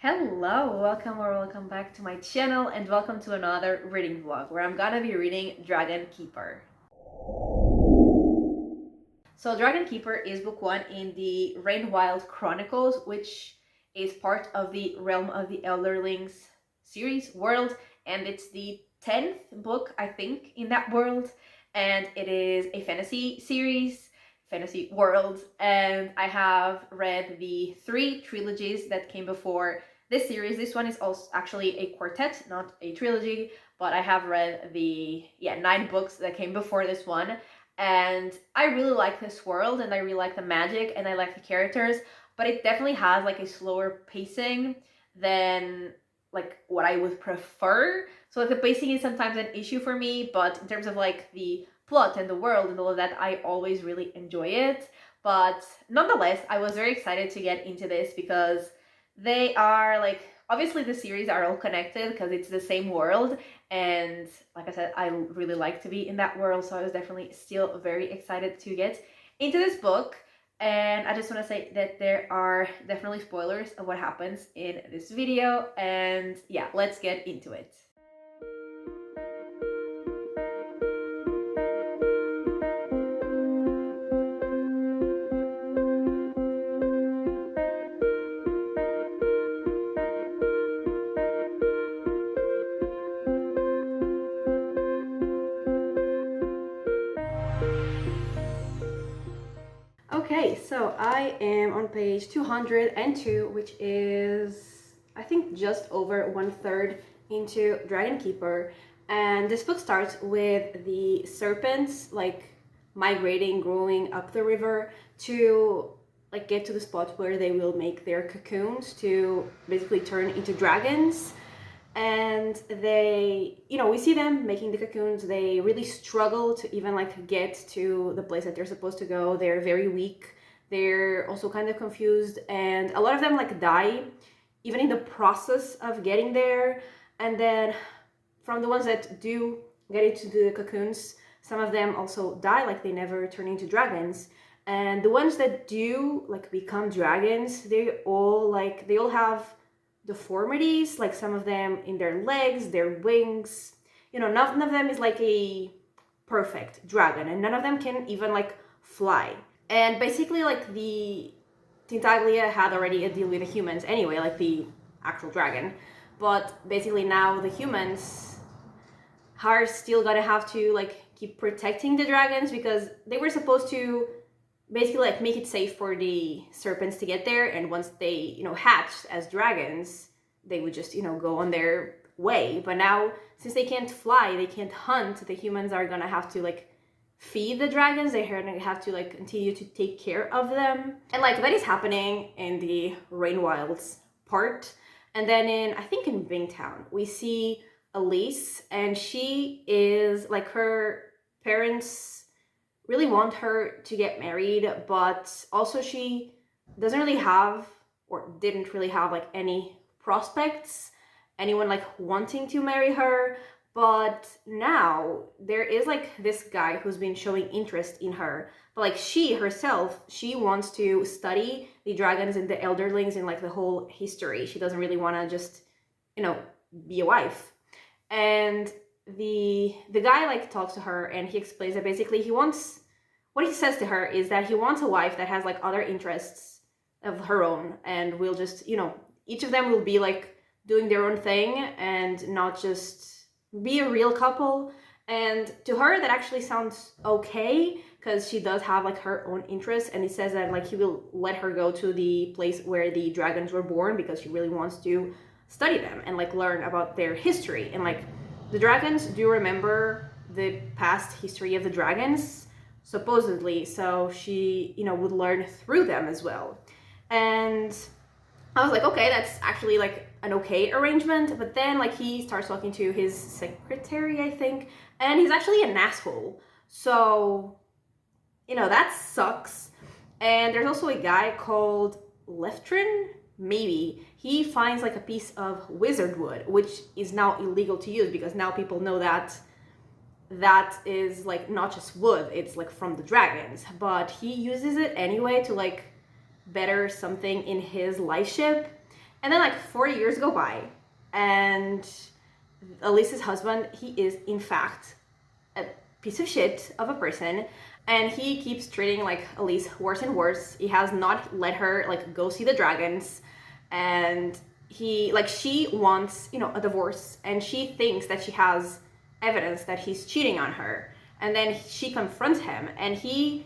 Hello, welcome back to my channel and welcome to another reading vlog where I'm gonna be reading Dragon Keeper. So Dragon Keeper is book 1 in the Wild Chronicles, which is part of the Realm of the Elderlings series world, and it's the 10th book, I think, in that world, and it is a fantasy series, fantasy world, and I have read the 3 trilogies that came before this series. This one is also actually a quartet, not a trilogy, but I have read the 9 books that came before this one, and I really like this world, and I really like the magic, and I like the characters, but it definitely has like a slower pacing than like what I would prefer. So like the pacing is sometimes an issue for me, but in terms of like the plot and the world and all of that, I always really enjoy it. But nonetheless, I was very excited to get into this because they are like, obviously the series are all connected because it's the same world, and like I said, I really like to be in that world, so I was definitely still very excited to get into this book. And I just want to say that there are definitely spoilers of what happens in this video, and yeah, let's get into it. Okay, so I am on page 202, which is, I think, just over 1/3 into Dragon Keeper. And this book starts with the serpents like migrating, growing up the river to like get to the spot where they will make their cocoons to basically turn into dragons. And they, we see them making the cocoons. They really struggle to even like get to the place that they're supposed to go. They're very weak. They're also kind of confused, and a lot of them like die even in the process of getting there. And then from the ones that do get into the cocoons, some of them also die, like they never turn into dragons. And the ones that do like become dragons, they all have deformities, like some of them in their legs, their wings. None of them is like a perfect dragon, and none of them can even like fly. And basically, like the Tintaglia had already a deal with the humans anyway, like the actual dragon. But basically now the humans are still gonna have to like keep protecting the dragons, because they were supposed to basically like make it safe for the serpents to get there, and once they hatched as dragons, they would just go on their way. But now, since they can't fly, they can't hunt, the humans are gonna have to like feed the dragons. They're gonna have to like continue to take care of them, and like that is happening in the Rain Wilds part. And then I think in Bingtown we see Elise, and she is like, her parents really want her to get married, but also she doesn't really have, or didn't really have, like any prospects, anyone like wanting to marry her. But now there is like this guy who's been showing interest in her, but like she herself, she wants to study the dragons and the elderlings and like the whole history. She doesn't really want to just be a wife. And the guy like talks to her, and he explains that basically what he says to her is that he wants a wife that has like other interests of her own, and will just each of them will be like doing their own thing and not just be a real couple. And to her that actually sounds okay, because she does have like her own interests, and he says that like he will let her go to the place where the dragons were born, because she really wants to study them and like learn about their history. And like the dragons do remember the past history of the dragons, supposedly, so she would learn through them as well. And I was like, okay, that's actually like an okay arrangement. But then like he starts talking to his secretary, I think, and he's actually an asshole. So that sucks. And there's also a guy called Leftrin, maybe. He finds like a piece of wizard wood, which is now illegal to use, because now people know that is like not just wood, it's like from the dragons. But he uses it anyway to like better something in his life ship. And then like 4 years go by, and Elise's husband, he is in fact a piece of shit of a person, and he keeps treating like Elise worse and worse. He has not let her like go see the dragons, and she wants, you know, a divorce, and she thinks that she has evidence that he's cheating on her. And then she confronts him, and he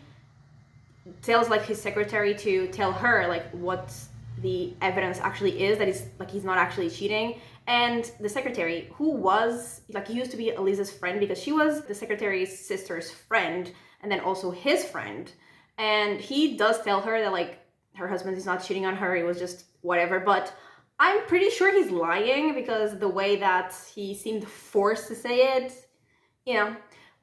tells like his secretary to tell her like what the evidence actually is, that he's not actually cheating. And the secretary, who was like, he used to be Elisa's friend because she was the secretary's sister's friend and then also his friend, and he does tell her that like her husband is not cheating on her, it was just whatever. But I'm pretty sure he's lying because the way that he seemed forced to say it, you know.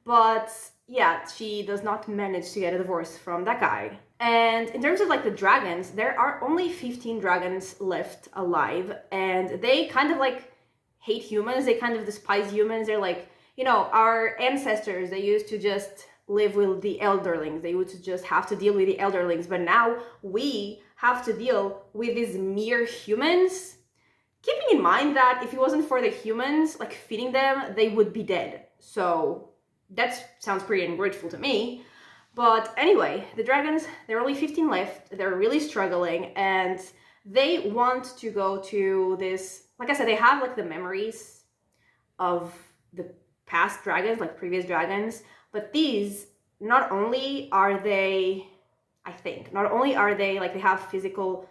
But yeah, she does not manage to get a divorce from that guy. And in terms of like the dragons, there are only 15 dragons left alive, and they kind of like hate humans. They kind of despise humans. They're like, you know, our ancestors, they used to just live with the elderlings. They would just have to deal with the elderlings, but now we have to deal with these mere humans. Keeping in mind that if it wasn't for the humans, like feeding them, they would be dead. So that sounds pretty ungrateful to me. But anyway, the dragons, there are only 15 left. They're really struggling, and they want to go to this, like I said, they have like the memories of the past dragons, like previous dragons, but these, not only are they, not only are they like, they have physical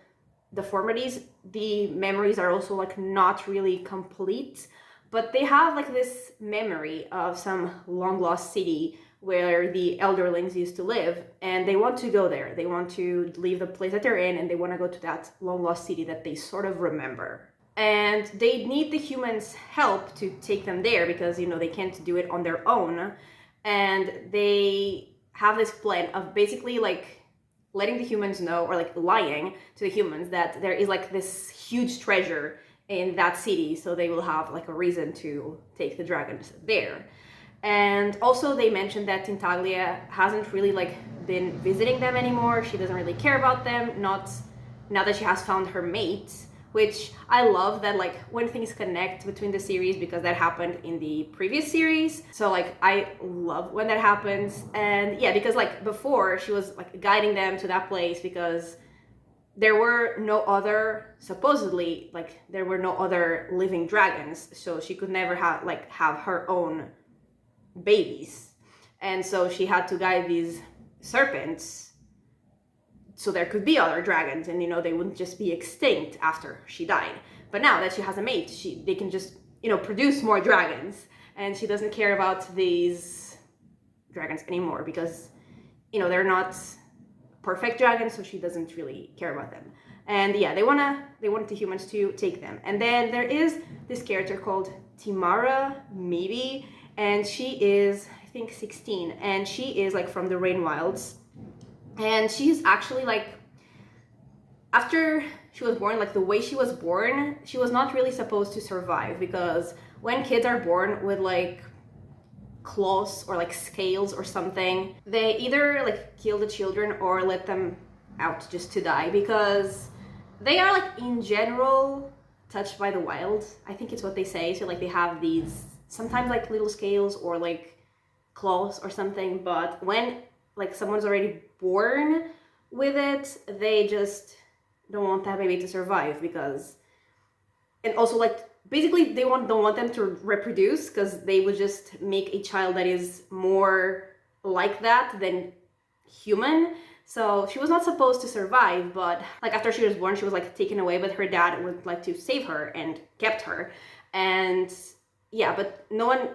deformities, the memories are also like not really complete, but they have like this memory of some long lost city where the elderlings used to live, and they want to go there. They want to leave the place that they're in, and they want to go to that long lost city that they sort of remember. And they need the humans' help to take them there because, you know, they can't do it on their own. And they have this plan of basically like letting the humans know, or like lying to the humans, that there is like this huge treasure in that city, so they will have like a reason to take the dragons there. And also they mentioned that Tintaglia hasn't really like been visiting them anymore. She doesn't really care about them, not now that she has found her mate, which I love that like when things connect between the series, because that happened in the previous series. So like I love when that happens. And yeah, because like before she was like guiding them to that place because there were no other, supposedly, like there were no other living dragons, so she could never have her own babies, and so she had to guide these serpents so there could be other dragons, and you know, they wouldn't just be extinct after she died. But now that she has a mate, they can just, you know, produce more dragons, and she doesn't care about these dragons anymore because, you know, they're not perfect dragons, so she doesn't really care about them. And yeah, they want the humans to take them. And then there is this character called Timara, maybe, and she is, I think, 16, and she is like from the Rain Wilds. And she's actually like, after she was born, like the way she was born, she was not really supposed to survive, because when kids are born with like claws or like scales or something, they either like kill the children or let them out just to die, because they are like in general touched by the wild. I think it's what they say. So like they have these sometimes like little scales or like claws or something, but when like someone's already born with it, they just don't want that baby to survive, because, and also like basically they don't want them to reproduce, because they would just make a child that is more like that than human. So she was not supposed to survive, but like after she was born, she was like taken away, but her dad would like to save her and kept her. And yeah, but no one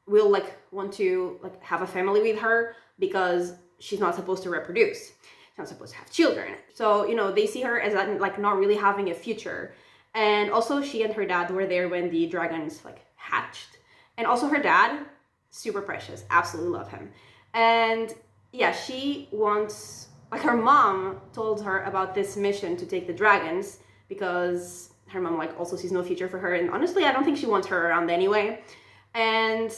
will like want to like have a family with her because she's not supposed to reproduce. She's not supposed to have children. So, you know, they see her as like not really having a future. And also she and her dad were there when the dragons like hatched. And also her dad, super precious, absolutely love him. And yeah, she wants, like her mom told her about this mission to take the dragons, because her mom like also sees no future for her. And honestly, I don't think she wants her around anyway. And,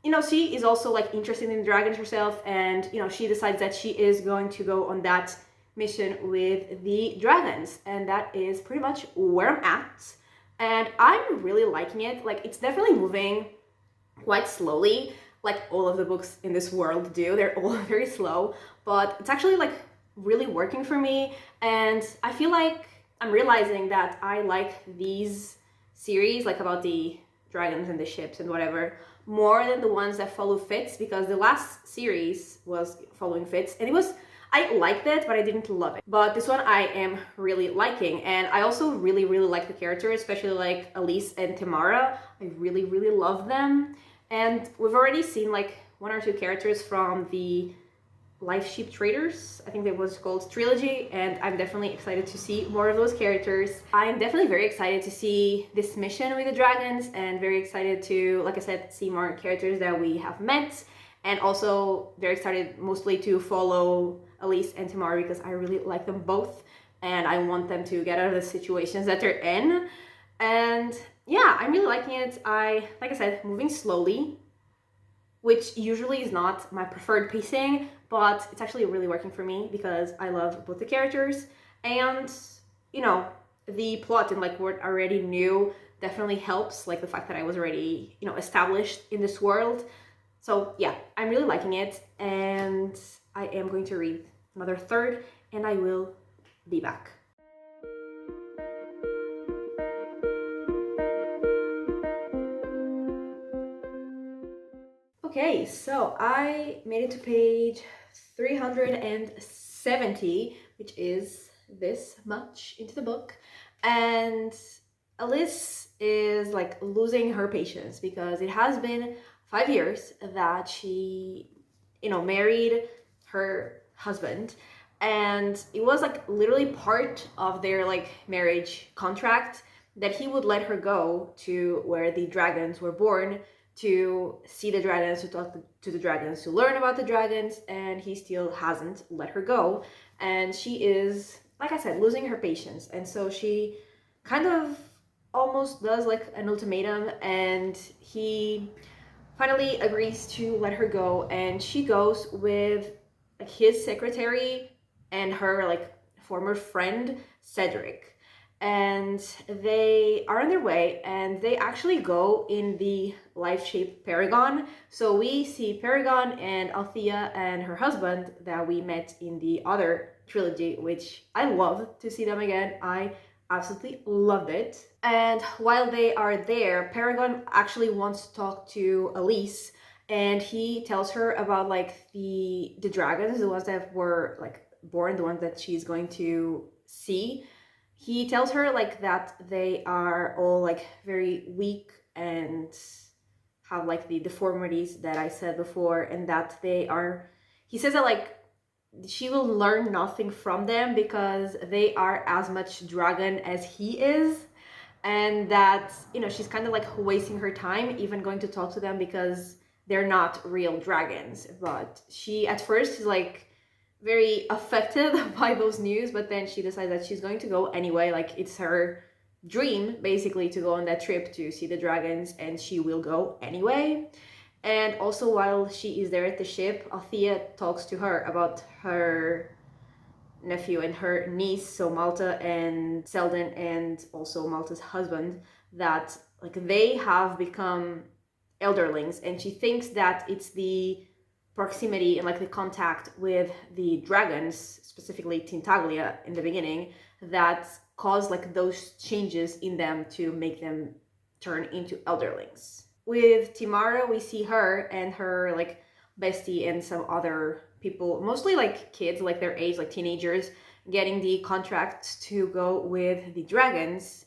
you know, she is also like interested in dragons herself. And, you know, she decides that she is going to go on that mission with the dragons, and that is pretty much where I'm at. And I'm really liking it. Like, it's definitely moving quite slowly, like all of the books in this world do. They're all very slow, but it's actually like really working for me. And I feel like I'm realizing that I like these series, like about the dragons and the ships and whatever, more than the ones that follow Fitz, because the last series was following Fitz, and I liked it, but I didn't love it. But this one I am really liking, and I also really, really like the characters, especially like Elise and Tamara. I really, really love them. And we've already seen like one or two characters from the Life Sheep Traders, I think that was called trilogy, and I'm definitely excited to see more of those characters. I'm definitely very excited to see this mission with the dragons, and very excited to, like I said, see more characters that we have met, and also very excited mostly to follow Elise and Tamara because I really like them both, and I want them to get out of the situations that they're in. And yeah, I'm really liking it. Like I said, moving slowly, which usually is not my preferred pacing, but it's actually really working for me because I love both the characters, and you know, the plot and like what I already knew definitely helps, like the fact that I was already, you know, established in this world. So yeah, I'm really liking it, and I am going to read another third, and I will be back. Okay, so I made it to page 370, which is this much into the book, and Alice is like losing her patience because it has been 5 years that she, you know, married her husband, and it was like literally part of their like marriage contract that he would let her go to where the dragons were born, to see the dragons, to talk to the dragons, to learn about the dragons, and he still hasn't let her go. And she is, like I said, losing her patience, and so she kind of almost does like an ultimatum, and he finally agrees to let her go, and she goes with his secretary and her like former friend Cedric, and they are on their way, and they actually go in the life-shaped Paragon. So we see Paragon and Althea and her husband that we met in the other trilogy, which I love to see them again. I absolutely loved it. And while they are there, Paragon actually wants to talk to Elise, and he tells her about like the dragons, the ones that were like born, the ones that she's going to see. He tells her like that they are all like very weak and have like the deformities that I said before, and that they are, he says that like she will learn nothing from them because they are as much dragon as he is, and that, you know, she's kind of like wasting her time even going to talk to them because they're not real dragons. But she at first is like very affected by those news, but then she decides that she's going to go anyway. Like, it's her dream basically to go on that trip to see the dragons, and she will go anyway. And also while she is there at the ship, Althea talks to her about her nephew and her niece, so Malta and Selden, and also Malta's husband, that like they have become elderlings, and she thinks that it's the proximity and like the contact with the dragons, specifically Tintaglia in the beginning, that caused like those changes in them to make them turn into elderlings. With Timara, we see her and her like bestie and some other people, mostly like kids, like their age, like teenagers, getting the contracts to go with the dragons.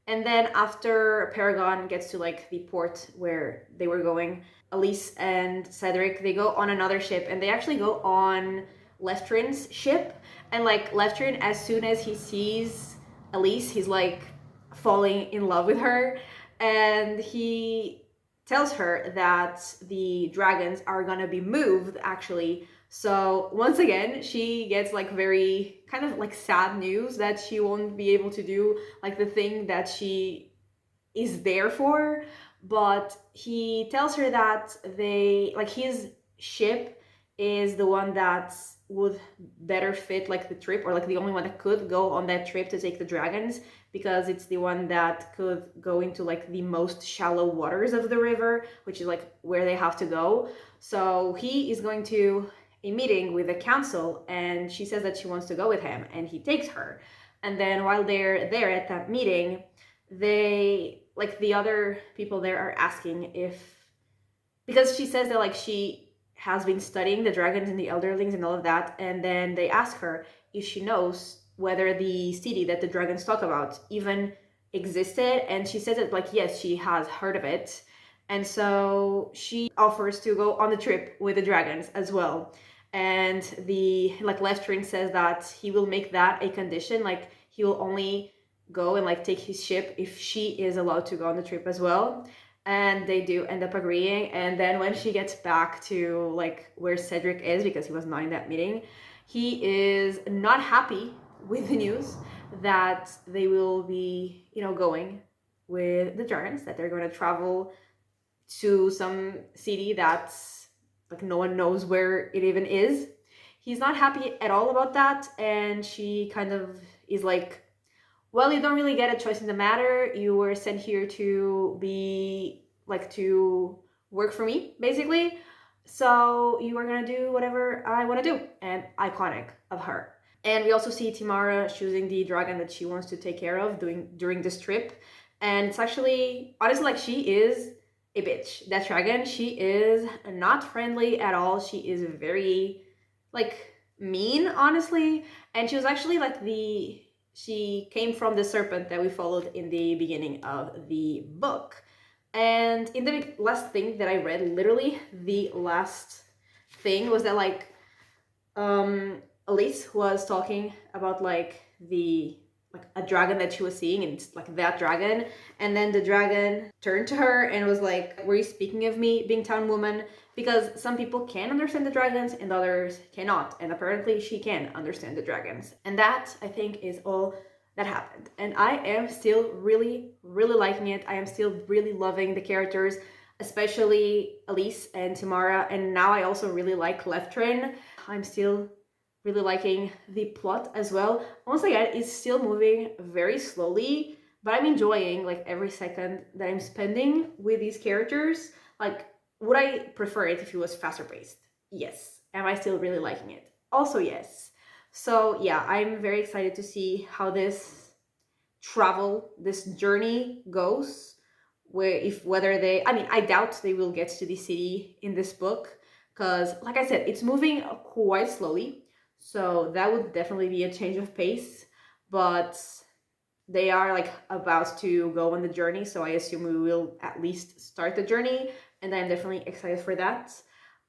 And then after Paragon gets to like the port where they were going, Elise and Cedric, they go on another ship, and they actually go on Leftrin's ship. And like Leftrin, as soon as he sees Elise, he's like falling in love with her, and he tells her that the dragons are gonna be moved actually. So once again, she gets like very kind of like sad news that she won't be able to do like the thing that she is there for. But he tells her that they, like, his ship is the one that would better fit like the trip, or like the only one that could go on that trip to take the dragons, because it's the one that could go into like the most shallow waters of the river, which is like where they have to go. So he is going to a meeting with the council, and she says that she wants to go with him, and he takes her. And then while they're there at that meeting, they, like, the other people there are asking if, because she says that like she has been studying the dragons and the elderlings and all of that, and then they ask her if she knows whether the city that the dragons talk about even existed, and she says that like yes, she has heard of it. And so she offers to go on the trip with the dragons as well. And the like Leftrin says that he will make that a condition, like he will only go and like take his ship if she is allowed to go on the trip as well. And they do end up agreeing. And then when she gets back to like where Cedric is, because he was not in that meeting, he is not happy with the news that they will be, you know, going with the dragons, that they're going to travel to some city that's like no one knows where it even is. He's not happy at all about that, and she kind of is like, well, you don't really get a choice in the matter. You were sent here to be like to work for me, basically. So you are gonna do whatever I want to do. And iconic of her. And we also see Timara choosing the dragon that she wants to take care of during this trip. And it's actually, honestly, like she is a bitch. That dragon, she is not friendly at all. She is very like mean, honestly. And she was actually like she came from the serpent that we followed in the beginning of the book. And in the last thing that I read, literally the last thing was that like Elise was talking about like a dragon that she was seeing, and it's like that dragon. And then the dragon turned to her and was like, were you speaking of me being town woman? Because some people can understand the dragons and others cannot, and apparently she can understand the dragons. And that, I think, is all that happened. And I am still really liking it. I am still really loving the characters, especially Elise and Timara, and now I also really like Leftrin. I'm still really liking the plot as well. Once again, it's still moving very slowly, but I'm enjoying like every second that I'm spending with these characters. Like, would I prefer it if it was faster paced? Yes. Am I still really liking it? Also yes. So yeah, I'm very excited to see how this journey goes. Whether they, I mean, I doubt they will get to the city in this book, because like I said, it's moving quite slowly. So that would definitely be a change of pace, but they are like about to go on the journey, so I assume we will at least start the journey, and I'm definitely excited for that.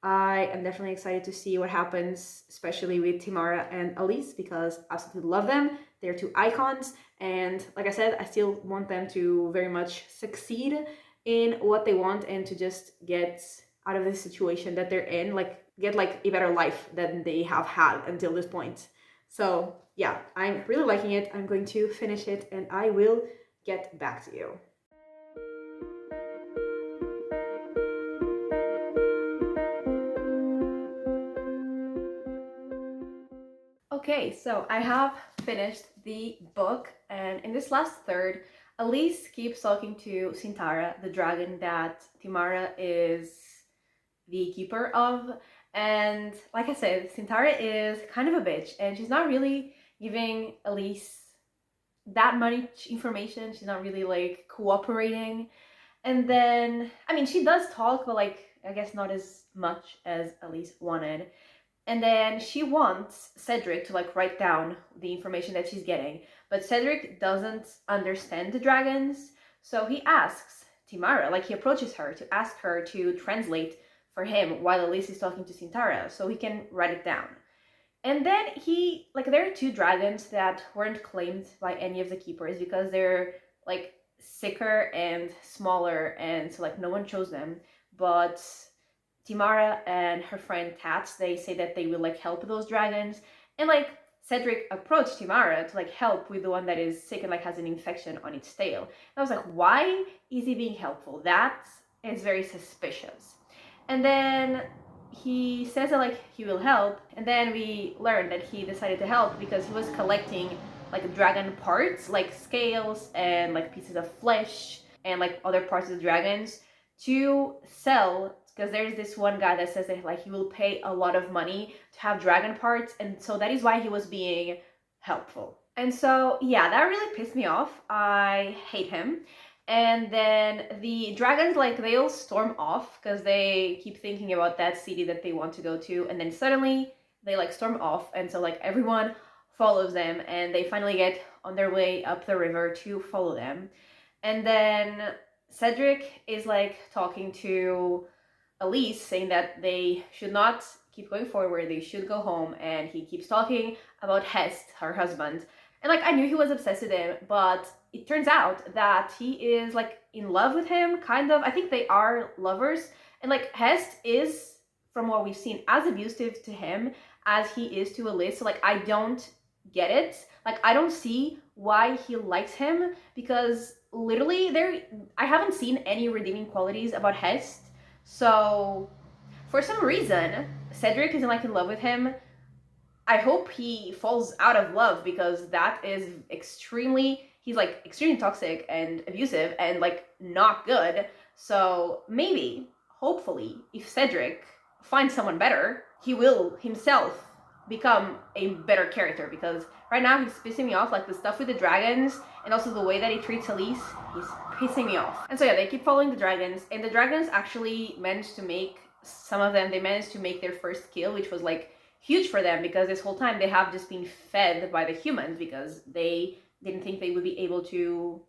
I am definitely excited to see what happens, especially with Timara and Elise, because I absolutely love them. They're two icons, and like I said, I still want them to very much succeed in what they want and to just get out of the situation that they're in, like get like a better life than they have had until this point. So yeah, I'm really liking it. I'm going to finish it and I will get back to you. Okay, so I have finished the book, and in this last third, Elise keeps talking to Sintara, the dragon that Timara is the keeper of. And like I said, Sintara is kind of a bitch, and she's not really giving Elise that much information. She's not really like cooperating. And then, I mean, she does talk, but like, I guess not as much as Elise wanted. And then she wants Cedric to like write down the information that she's getting, but Cedric doesn't understand the dragons. So he asks Timara, like he approaches her to ask her to translate for him while Elise is talking to Sintara so he can write it down. And then there are two dragons that weren't claimed by any of the keepers because they're like sicker and smaller, and so like no one chose them. But Timara and her friend Tats, they say that they will like help those dragons. And like Cedric approached Timara to like help with the one that is sick and like has an infection on its tail. And I was like, why is he being helpful? That is very suspicious. And then he says that like he will help, and then we learn that he decided to help because he was collecting like dragon parts, like scales and like pieces of flesh and like other parts of the dragons to sell, because there's this one guy that says that like he will pay a lot of money to have dragon parts, and so that is why he was being helpful. And so yeah, that really pissed me off. I hate him. And then the dragons, like, they all storm off because they keep thinking about that city that they want to go to, and then suddenly they like storm off, and so like everyone follows them, and they finally get on their way up the river to follow them. And then Cedric is like talking to Elise, saying that they should not keep going forward, they should go home, and he keeps talking about Hest, her husband. And like, I knew he was obsessed with him, but it turns out that he is like in love with him, kind of. I think they are lovers. And like, Hest is, from what we've seen, as abusive to him as he is to Elise. So like, I don't get it. Like, I don't see why he likes him, because literally I haven't seen any redeeming qualities about Hest. So for some reason, Cedric isn't like in love with him. I hope he falls out of love, because that is he's like extremely toxic and abusive and like not good. So maybe, hopefully, if Cedric finds someone better, he will himself become a better character, because right now he's pissing me off. Like, the stuff with the dragons and also the way that he treats Elise, he's pissing me off. And so yeah, they keep following the dragons, and the dragons actually managed to make, some of them, they managed to make their first kill, which was like huge for them, because this whole time they have just been fed by the humans, because they didn't think they would be able to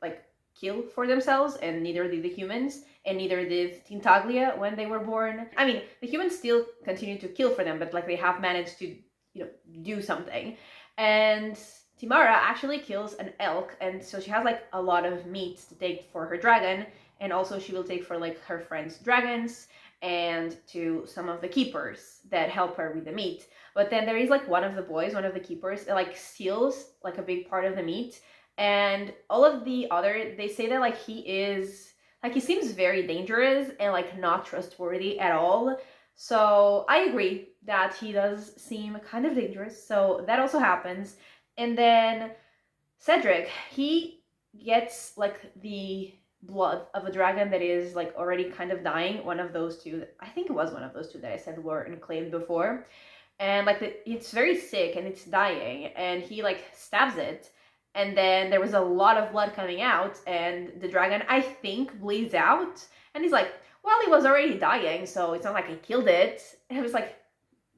like kill for themselves, and neither did the humans, and neither did Tintaglia when they were born. I mean, the humans still continue to kill for them, but like, they have managed to, you know, do something. And Timara actually kills an elk, and so she has like a lot of meat to take for her dragon, and also she will take for like her friends' dragons, and to some of the keepers that help her with the meat. But then there is like one of the boys, one of the keepers, that like steals like a big part of the meat. And all of the other, they say that like he seems very dangerous and like not trustworthy at all. So I agree that he does seem kind of dangerous. So that also happens. And then Cedric, he gets like the blood of a dragon that is like already kind of dying. One of those two, I think it was one of those two that I said were unclaimed before. And like, it's very sick and it's dying, and he like stabs it, and then there was a lot of blood coming out, and the dragon, I think, bleeds out. And he's like, well, he was already dying, so it's not like I killed it. And I was like,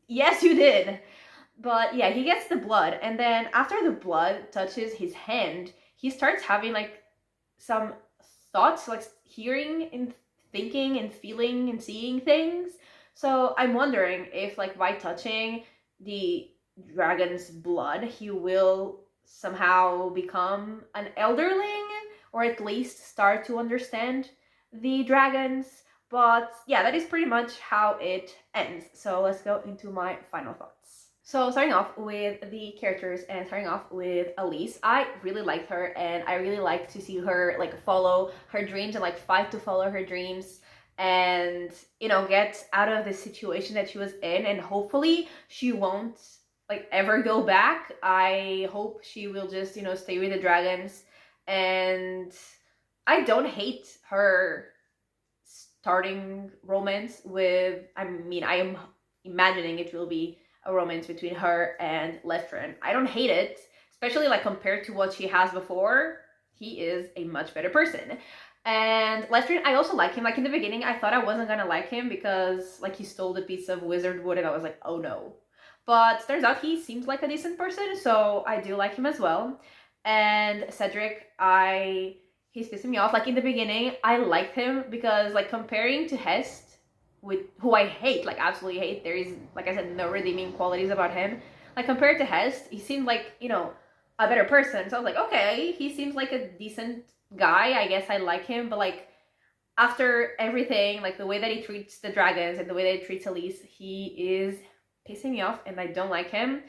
yes, you did. But yeah, he gets the blood, and then after the blood touches his hand, he starts having like some thoughts, like hearing and thinking and feeling and seeing things. So I'm wondering if like by touching the dragon's blood, he will somehow become an elderling, or at least start to understand the dragons. But yeah, that is pretty much how it ends. So let's go into my final thoughts. So starting off with the characters, and starting off with Elise, I really liked her, and I really liked to see her like follow her dreams and like fight to follow her dreams, and, you know, get out of the situation that she was in. And hopefully she won't like ever go back. I hope she will just, you know, stay with the dragons. And I don't hate her starting romance with, I mean, I am imagining it will be a romance between her and Lestrin. I don't hate it, especially like compared to what she has before. He is a much better person. And Lestrin, I also like him. Like, in the beginning, I thought I wasn't gonna like him because like he stole the piece of wizard wood, and I was like, oh no. But turns out he seems like a decent person, so I do like him as well. And Cedric, he's pissing me off. Like, in the beginning, I liked him because, like, comparing to Hest, with who I hate, like absolutely hate, there is, like I said, no redeeming qualities about him. Like, compared to Hest, he seemed like, you know, a better person. So I was like, okay, he seems like a decent guy. I guess I like him. But like, after everything, like the way that he treats the dragons and the way that he treats Elise, he is pissing me off, and I don't like him.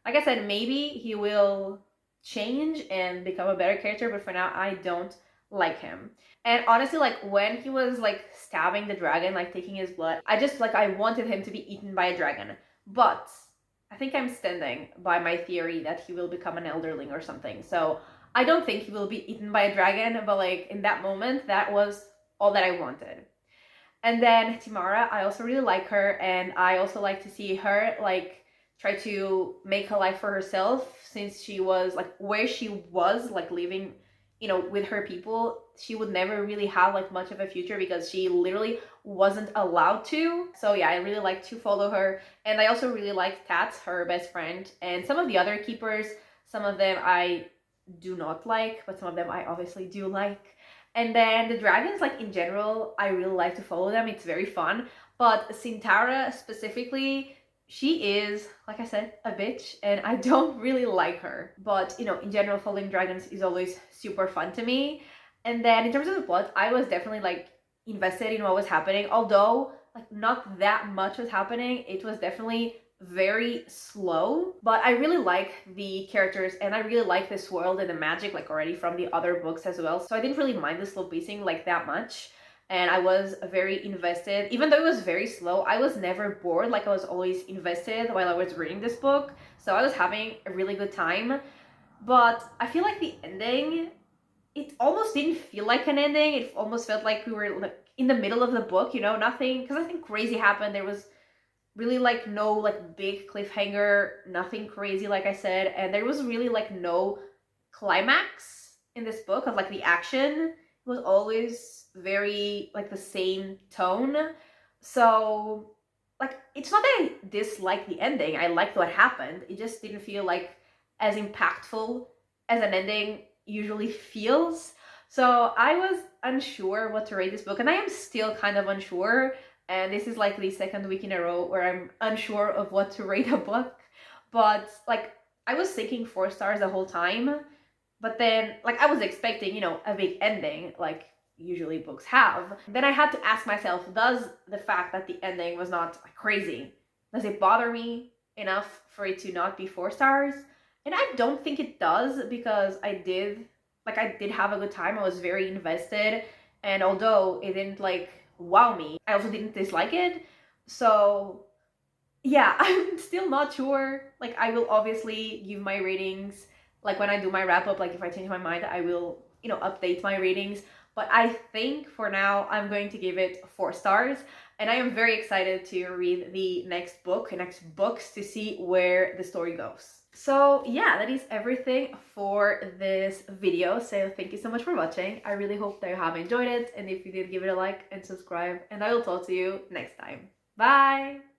Like I said, maybe he will change and become a better character, but for now, I don't like him. And honestly, like when he was like stabbing the dragon, like taking his blood, I just like I wanted him to be eaten by a dragon. But I think I'm standing by my theory that he will become an elderling or something. So I don't think he will be eaten by a dragon, but like in that moment, that was all that I wanted. And then Timara, I also really like her, and I also like to see her like try to make a life for herself, since she was like where she was like living, you know, with her people. She would never really have like much of a future because she literally wasn't allowed to. So yeah, I really like to follow her. And I also really like Tats, her best friend, and some of the other keepers. Some of them I do not like, but some of them I obviously do like. And then the dragons, like in general, I really like to follow them. It's very fun. But Sintara specifically, she is, like I said, a bitch, and I don't really like her. But, you know, in general, following dragons is always super fun to me. And then in terms of the plot, I was definitely like invested in what was happening. Although, like, not that much was happening. It was definitely very slow, but I really like the characters, and I really like this world and the magic like already from the other books as well, so I didn't really mind the slow pacing like that much, and I was very invested. Even though it was very slow, I was never bored. Like I was always invested while I was reading this book, so I was having a really good time. But I feel like the ending, it almost didn't feel like an ending. It almost felt like we were like in the middle of the book, you know, nothing, because I think crazy happened. There was really like no like big cliffhanger, nothing crazy like I said, and there was really like no climax in this book of like the action. It was always very like the same tone. So like it's not that I dislike the ending. I liked what happened. It just didn't feel like as impactful as an ending usually feels. So I was unsure what to rate this book, and I am still kind of unsure. And this is like the second week in a row where I'm unsure of what to rate a book. But like I was thinking 4 stars the whole time, but then like I was expecting, you know, a big ending like usually books have. Then I had to ask myself, does the fact that the ending was not like, crazy, does it bother me enough for it to not be 4 stars? And I don't think it does, because I did have a good time. I was very invested, and although it didn't like wow me, I also didn't dislike it. So yeah, I'm still not sure. Like I will obviously give my ratings like when I do my wrap up. Like if I change my mind, I will, you know, update my ratings. But I think for now I'm going to give it 4 stars, and I am very excited to read the next books to see where the story goes. So yeah, that is everything for this video. So thank you so much for watching. I really hope that you have enjoyed it, and if you did, give it a like and subscribe, and I will talk to you next time. Bye!